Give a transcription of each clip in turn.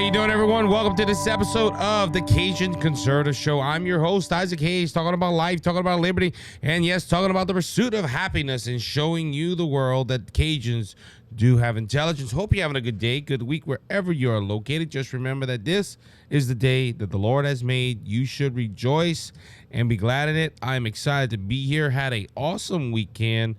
you doing, everyone? Welcome to this episode of the Cajun Conservative Show. I'm your host, Isaac Hayes, talking about life, talking about liberty, and yes, talking about the pursuit of happiness and showing you the world that Cajuns do have intelligence. Hope you're having a good day, good week, wherever you are located. Just remember that this is the day that the Lord has made. You should rejoice and be glad in it. I'm excited to be here. Had an awesome weekend.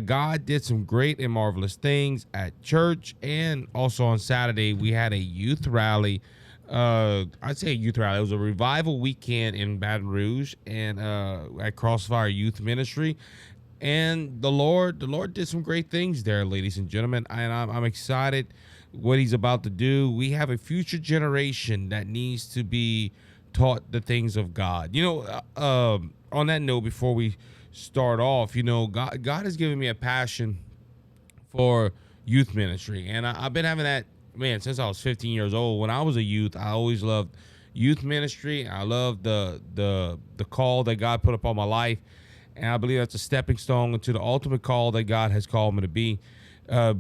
God did some great and marvelous things at church, and also on Saturday we had a youth rally. I'd say a youth rally. It was a revival weekend in Baton Rouge and at Crossfire Youth Ministry, and the Lord did some great things there, ladies and gentlemen. And I'm excited what He's about to do. We have a future generation that needs to be taught the things of God. On that note, before we start off, God has given me a passion for youth ministry, and I've been having that, man, since I was 15 years old. When I was a youth, I always loved youth ministry. I loved the call that God put upon my life, and I believe that's a stepping stone into the ultimate call that God has called me to be a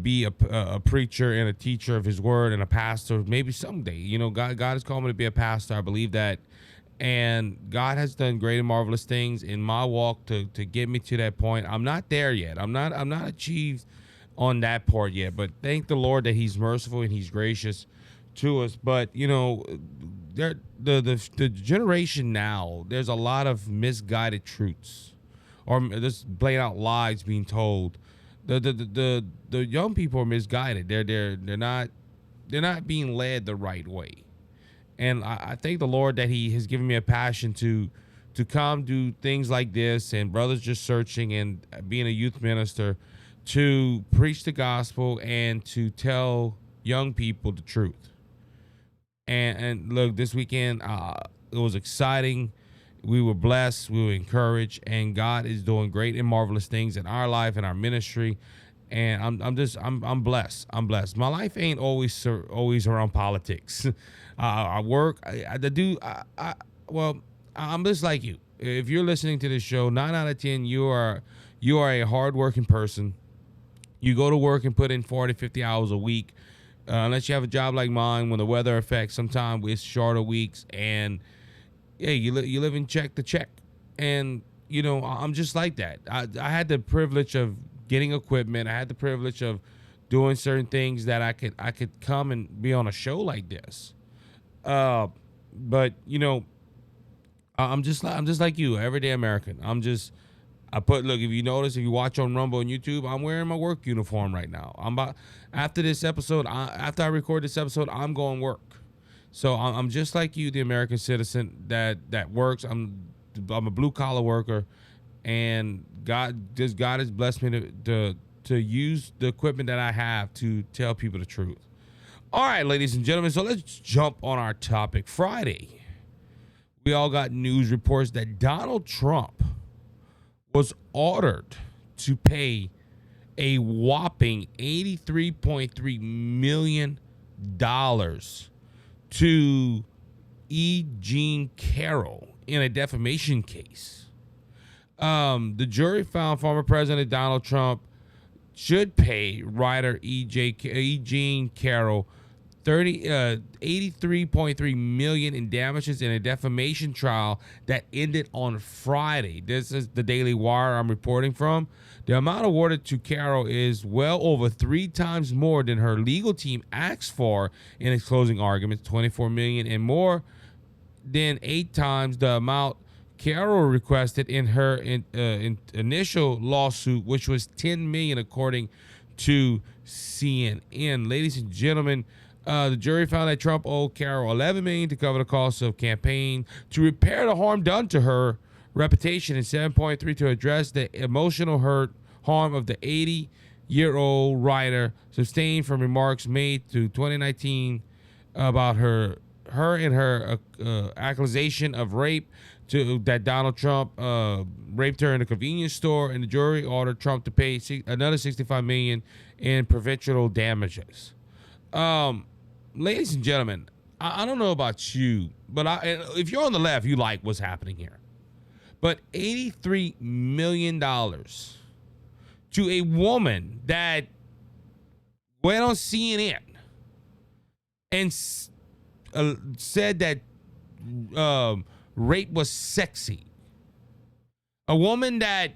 preacher and a teacher of His word and a pastor. Maybe someday, God has called me to be a pastor. I believe that. And God has done great and marvelous things in my walk to get me to that point. I'm not there yet. I'm not achieved on that part yet. But thank the Lord that He's merciful and He's gracious to us. But the generation now, there's a lot of misguided truths, or just plain out lies being told. The young people are misguided. They're not being led the right way. And I thank the Lord that He has given me a passion to come do things like this, and Brothers Just Searching, and being a youth minister, to preach the gospel and to tell young people the truth. And look, this weekend, it was exciting. We were blessed, we were encouraged, and God is doing great and marvelous things in our life and our ministry. And I'm blessed. I'm blessed. My life ain't always around politics. I work. I'm just like you. If you're listening to this show, 9 out of 10, you are a hardworking person. You go to work and put in 40, 50 hours a week. Unless you have a job like mine, when the weather affects, sometimes it's shorter weeks, and you live in check to check. And I'm just like that. I had the privilege of getting equipment. I had the privilege of doing certain things that I could come and be on a show like this. But I'm just like you, everyday American. Look, if you notice, if you watch on Rumble and YouTube, I'm wearing my work uniform right now. After I record this episode, I'm going work. So I'm just like you, the American citizen that works. I'm a blue collar worker, and God has blessed me to use the equipment that I have to tell people the truth. All right, ladies and gentlemen, so let's jump on our topic. Friday, we all got news reports that Donald Trump was ordered to pay a whopping $83.3 million to E. Jean Carroll in a defamation case. The jury found former President Donald Trump should pay writer E. Jean Carroll $83.3 million in damages in a defamation trial that ended on Friday. This is the Daily Wire I'm reporting from. The amount awarded to Carroll is well over 3 times more than her legal team asked for in its closing arguments, $24 million, and more than 8 times the amount Carroll requested in her initial lawsuit, which was $10 million, according to CNN. Ladies and gentlemen, the jury found that Trump owed Carroll $11 million to cover the costs of campaign, to repair the harm done to her reputation, and $7.3 million to address the emotional harm of the 80-year-old writer sustained from remarks made to 2019 about her and her accusation of rape, that Donald Trump raped her in a convenience store. And the jury ordered Trump to pay another $65 million in provincial damages. Ladies and gentlemen, I don't know about you, but if you're on the left, you like what's happening here. But $83 million to a woman that went on CNN and said that rape was sexy. A woman that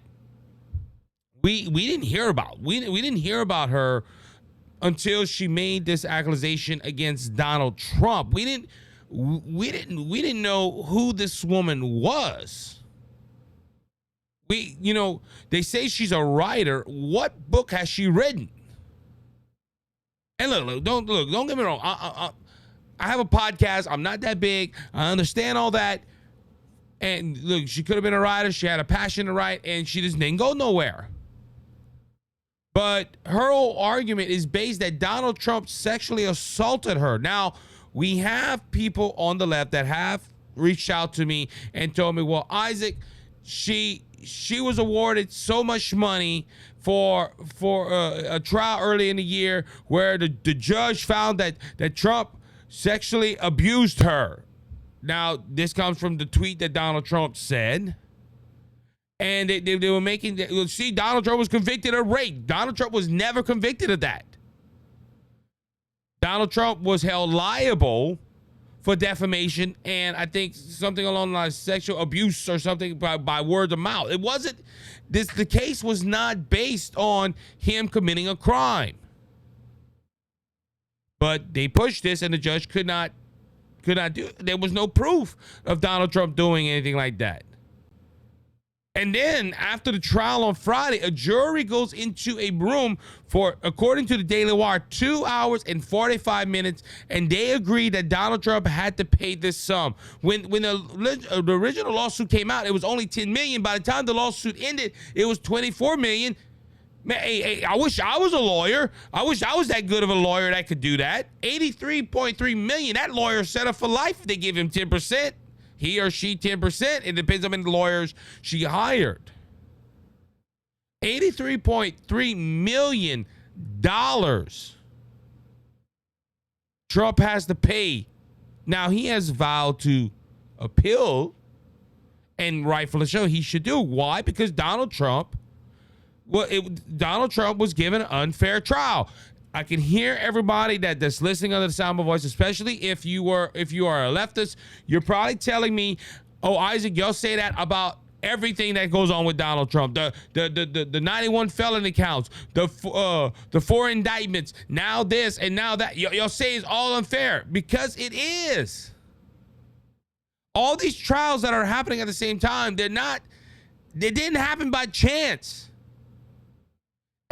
we didn't hear about. We didn't hear about her until she made this accusation against Donald Trump. We didn't know who this woman was. They say she's a writer. What book has she written? And look, don't get me wrong. I have a podcast. I'm not that big. I understand all that. And look, she could have been a writer. She had a passion to write, and she just didn't go nowhere. But her whole argument is based that Donald Trump sexually assaulted her. Now, we have people on the left that have reached out to me and told me, well, Isaac, she was awarded so much money for a trial early in the year where the judge found that Trump sexually abused her. Now, this comes from the tweet that Donald Trump said. And they were making, see, Donald Trump was convicted of rape. Donald Trump was never convicted of that. Donald Trump was held liable for defamation and I think something along the lines of sexual abuse or something by word of mouth. It wasn't, the case was not based on him committing a crime. But they pushed this and the judge could not do it. There was no proof of Donald Trump doing anything like that. And then after the trial on Friday, a jury goes into a room for, according to the Daily Wire, 2 hours and 45 minutes, and they agreed that Donald Trump had to pay this sum. When the original lawsuit came out, it was only $10 million. By the time the lawsuit ended, it was $24 million. Man, hey, I wish I was a lawyer. I wish I was that good of a lawyer that could do that. $83.3 million. That lawyer set up for life if they give him 10%. He or she 10%. It depends on how many lawyers she hired. $83.3 million Trump has to pay. Now, he has vowed to appeal, and rightfully so, he should do. Why? Because Donald Trump was given an unfair trial. I can hear everybody that's listening under the sound of my voice, especially if you are a leftist. You're probably telling me, "Oh, Isaac, you'll say that about everything that goes on with Donald Trump. The 91 felony counts, the 4 indictments, now this and now that. You'll say it's all unfair because it is. All these trials that are happening at the same time, they didn't happen by chance."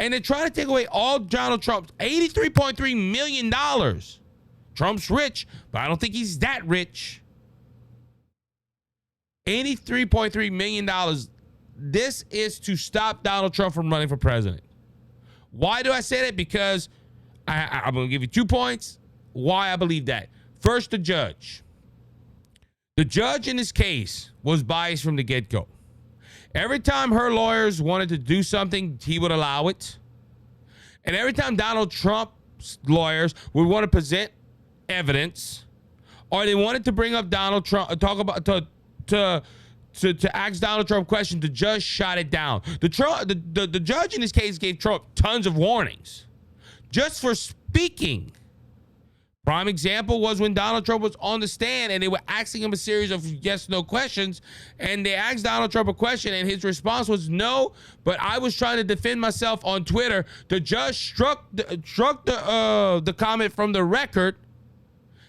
And they're trying to take away all Donald Trump's $83.3 million. Trump's rich, but I don't think he's that rich. $83.3 million. This is to stop Donald Trump from running for president. Why do I say that? Because I'm going to give you 2 points why I believe that. First, the judge. The judge in this case was biased from the get-go. Every time her lawyers wanted to do something, he would allow it. And every time Donald Trump's lawyers would want to present evidence, or they wanted to bring up Donald Trump, talk about to ask Donald Trump questions, the judge shot it down. The judge in this case gave Trump tons of warnings just for speaking. Prime example was when Donald Trump was on the stand and they were asking him a series of yes/no questions, and they asked Donald Trump a question and his response was no, but I was trying to defend myself on Twitter. The judge struck the comment from the record,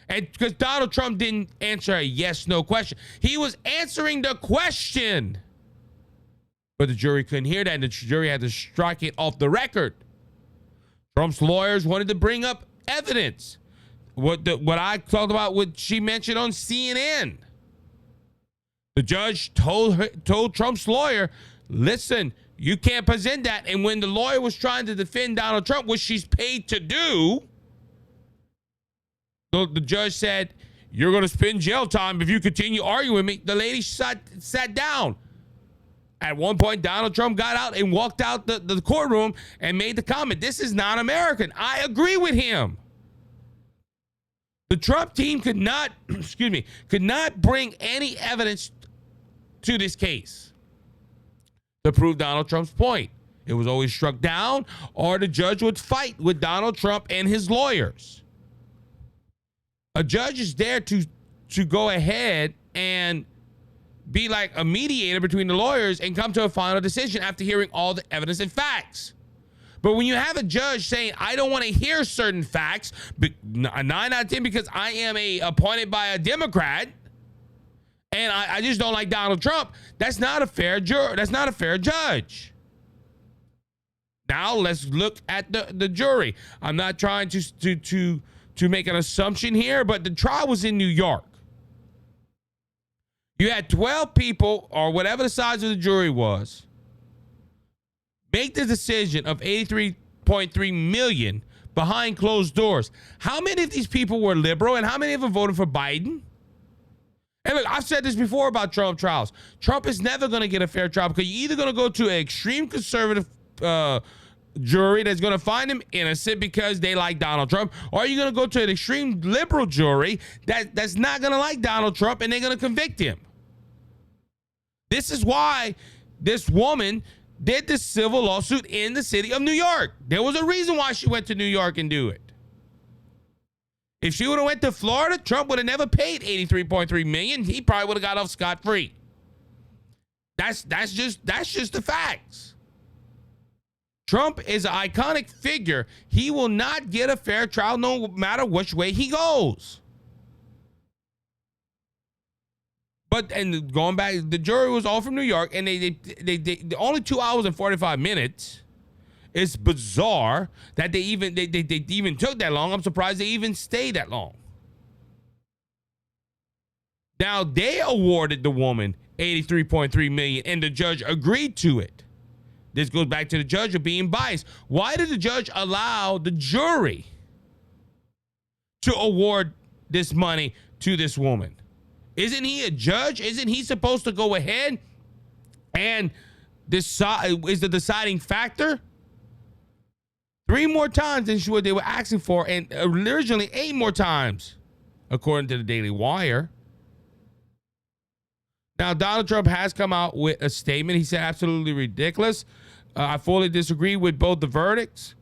and because Donald Trump didn't answer a yes/no question, he was answering the question, but the jury couldn't hear that, and the jury had to strike it off the record. Trump's lawyers wanted to bring up evidence. What I talked about, what she mentioned on CNN. The judge told Trump's lawyer, listen, you can't present that. And when the lawyer was trying to defend Donald Trump, which she's paid to do, the judge said, you're going to spend jail time if you continue arguing with me. The lady sat down. At one point, Donald Trump got out and walked out the courtroom and made the comment, this is not American. I agree with him. The Trump team could not bring any evidence to this case to prove Donald Trump's point. It was always struck down, or the judge would fight with Donald Trump and his lawyers. A judge is there to go ahead and be like a mediator between the lawyers and come to a final decision after hearing all the evidence and facts. But when you have a judge saying, I don't want to hear certain facts, 9 out of 10 because I am appointed by a Democrat, and I just don't like Donald Trump, that's not a fair juror. That's not a fair judge. Now let's look at the jury. I'm not trying to make an assumption here, but the trial was in New York. You had 12 people, or whatever the size of the jury was, make the decision of $83.3 million behind closed doors. How many of these people were liberal, and how many of them voted for Biden? And look, I've said this before about Trump trials. Trump is never going to get a fair trial because you're either going to go to an extreme conservative jury that's going to find him innocent because they like Donald Trump, or you're going to go to an extreme liberal jury that's not going to like Donald Trump, and they're going to convict him. This is why this woman did this civil lawsuit in the city of New York. There was a reason why she went to New York and do it. If she would have went to Florida, Trump would have never paid $83.3 million. He probably would have got off scot-free. That's just the facts. Trump is an iconic figure. He will not get a fair trial no matter which way he goes. But, and going back, the jury was all from New York, and they only 2 hours and 45 minutes. It's bizarre that they even took that long. I'm surprised they even stayed that long. Now, they awarded the woman $83.3 million, and the judge agreed to it. This goes back to the judge of being biased. Why did the judge allow the jury to award this money to this woman? Isn't he a judge? Isn't he supposed to go ahead and decide, is the deciding factor? 3 more times than what they were asking for, and originally 8 more times, according to the Daily Wire. Now, Donald Trump has come out with a statement. He said, absolutely ridiculous. I fully disagree with both verdicts,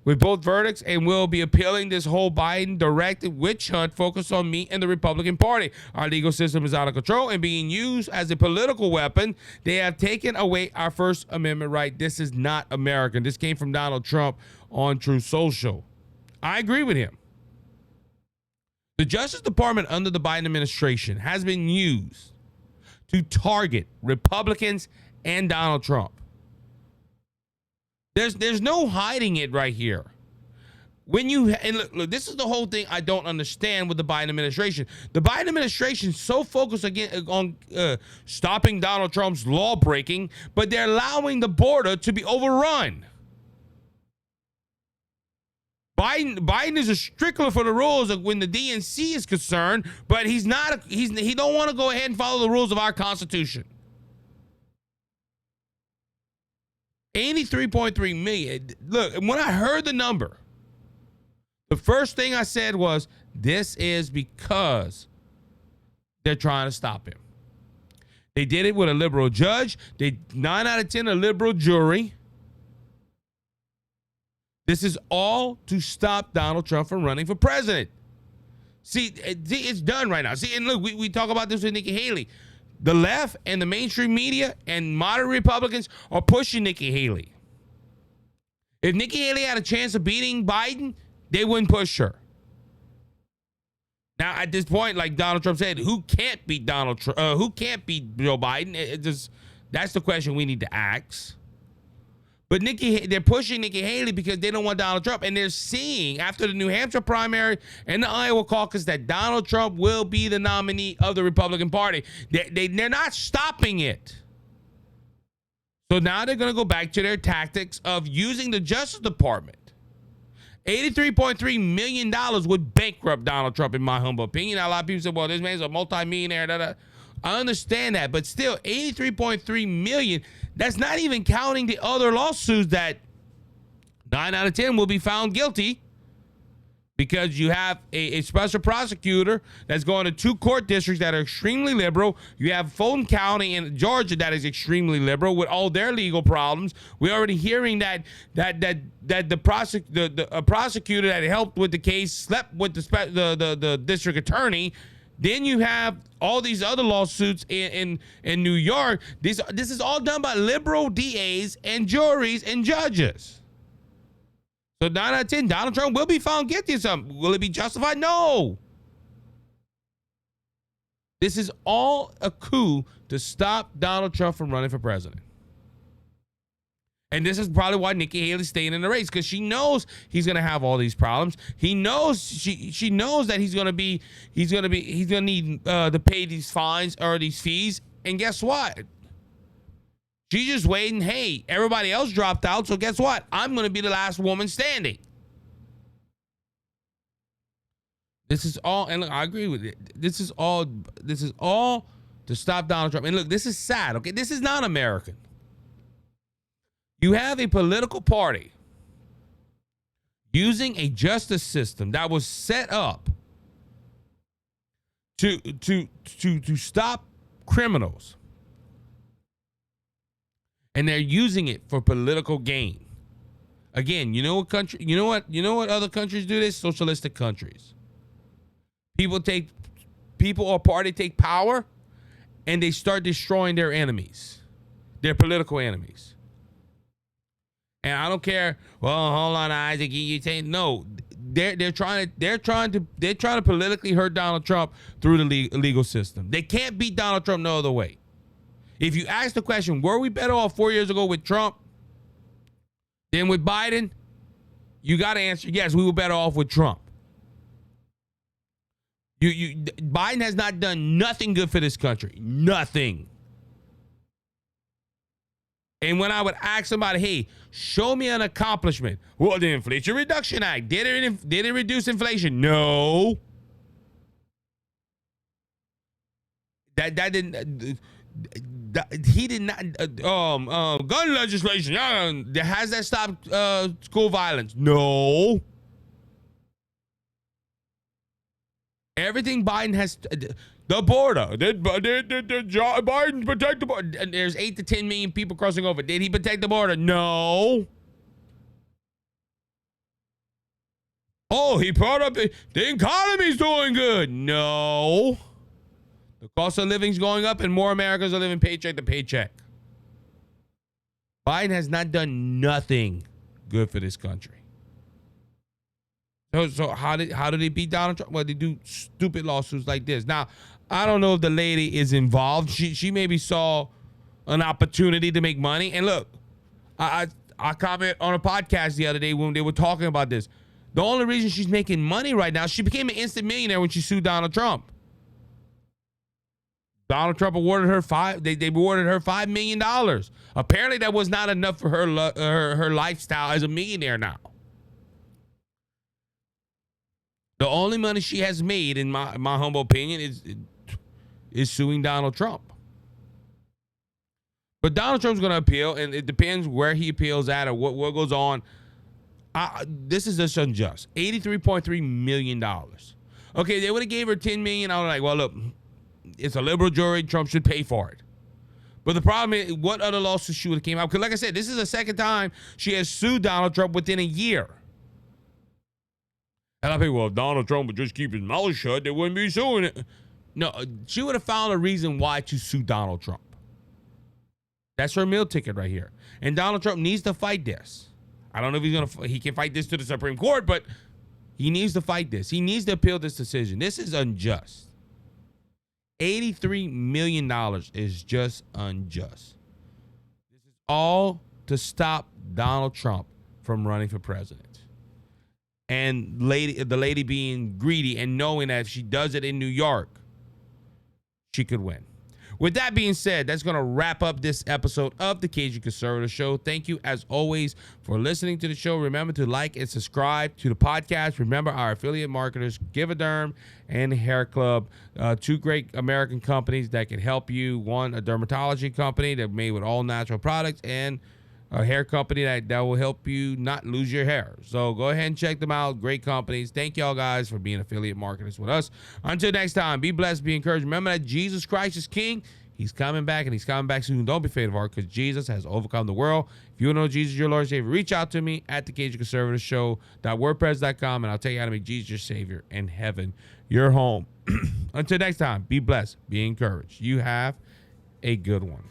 and will be appealing this whole Biden-directed witch hunt focused on me and the Republican Party. Our legal system is out of control and being used as a political weapon. They have taken away our First Amendment right. This is not American. This came from Donald Trump on Truth Social. I agree with him. The Justice Department under the Biden administration has been used to target Republicans and Donald Trump. There's no hiding it right here. When you, and look, this is the whole thing I don't understand with the Biden administration. The Biden administration is so focused again on stopping Donald Trump's law breaking, but they're allowing the border to be overrun. Biden is a stickler for the rules of when the DNC is concerned, but he don't want to go ahead and follow the rules of our Constitution. $83.3 million. Look, when I heard the number, the first thing I said was, this is because they're trying to stop him. They did it with a liberal judge. 9 out of 10, a liberal jury. This is all to stop Donald Trump from running for president. See, it's done right now. See, and look, we talk about this with Nikki Haley. The left and the mainstream media and moderate Republicans are pushing Nikki Haley. If Nikki Haley had a chance of beating Biden, they wouldn't push her. Now, at this point, like Donald Trump said, who can't beat Donald Trump? Who can't beat Joe Biden? That's the question we need to ask. But they're pushing Nikki Haley because they don't want Donald Trump. And they're seeing after the New Hampshire primary and the Iowa caucus that Donald Trump will be the nominee of the Republican Party. They're not stopping it. So now they're going to go back to their tactics of using the Justice Department. $83.3 million would bankrupt Donald Trump, in my humble opinion. Now, a lot of people say, well, this man's a multimillionaire. I understand that, but still, $83.3 million, that's not even counting the other lawsuits that 9 out of 10 will be found guilty. because you have a special prosecutor that's going to 2 court districts that are extremely liberal. You have Fulton County in Georgia that is extremely liberal with all their legal problems. We're already hearing that the prosecutor that helped with the case slept with the district attorney. Then you have all these other lawsuits in New York. This is all done by liberal DAs and juries and judges. So 9 out of 10, Donald Trump will be found guilty of something. Will it be justified? No. This is all a coup to stop Donald Trump from running for president. And this is probably why Nikki Haley's staying in the race, because she knows he's going to have all these problems. He knows she knows that he's going to need to pay these fines or these fees. And guess what? She's just waiting. Hey, everybody else dropped out, so guess what? I'm going to be the last woman standing. This is all, and look, I agree with it. This is all to stop Donald Trump. And look, this is sad, okay? This is not American. You have a political party using a justice system that was set up to stop criminals. And they're using it for political gain. Again, you know what other countries do this? Socialistic countries. People or party take power and they start destroying their enemies, their political enemies. And I don't care. Well, hold on, Isaac. You take no. They're trying to politically hurt Donald Trump through the legal system. They can't beat Donald Trump no other way. If you ask the question, were we better off 4 years ago with Trump than with Biden? You got to answer, yes, we were better off with Trump. Biden has not done nothing good for this country. Nothing. And when I would ask somebody, hey, show me an accomplishment. Well, the Inflation Reduction Act, did it reduce inflation? No. That didn't... he did not. Gun legislation. Has that stopped school violence? No. Everything Biden has. The border. Did Biden protect the border? There's 8 to 10 million people crossing over. Did he protect the border? No. Oh, he brought up the economy's doing good. No. The cost of living is going up and more Americans are living paycheck to paycheck. Biden has not done nothing good for this country. So how did they beat Donald Trump? Well, they do stupid lawsuits like this. Now, I don't know if the lady is involved. She maybe saw an opportunity to make money. And look, I commented on a podcast the other day when they were talking about this. The only reason she's making money right now, she became an instant millionaire when she sued Donald Trump. Donald Trump awarded her they awarded her $5 million. Apparently that was not enough for her lifestyle as a millionaire now. The only money she has made, in my humble opinion, is suing Donald Trump. But Donald Trump's going to appeal, and it depends where he appeals at or what goes on. This is just unjust. $83.3 million. Okay, they would have gave her $10 million. I was like, well, look, it's a liberal jury. Trump should pay for it. But the problem is, what other lawsuits she would have came out? Because like I said, this is the second time she has sued Donald Trump within a year. And I think, well, if Donald Trump would just keep his mouth shut, they wouldn't be suing it. No, she would have found a reason why to sue Donald Trump. That's her meal ticket right here. And Donald Trump needs to fight this. I don't know if he can fight this to the Supreme Court, but he needs to fight this. He needs to appeal this decision. This is unjust. $83 million is just unjust. This is all to stop Donald Trump from running for president. And the lady being greedy and knowing that if she does it in New York, she could win. With that being said, that's going to wrap up this episode of the Cajun Conservative Show. Thank you, as always, for listening to the show. Remember to like and subscribe to the podcast. Remember our affiliate marketers, Give-A-Derm and HairClub, 2 great American companies that can help you. One, a dermatology company that made with all natural products, and a hair company that will help you not lose your hair. So go ahead and check them out. Great companies. Thank y'all guys for being affiliate marketers with us. Until next time, be blessed, be encouraged. Remember that Jesus Christ is King. He's coming back, and he's coming back soon. Don't be faint of heart, because Jesus has overcome the world. If you know Jesus, your Lord and Savior, reach out to me at the Cajun Conservative Show.wordpress.com, and I'll tell you how to make Jesus your Savior and heaven your home. Until next time, be blessed, be encouraged. You have a good one.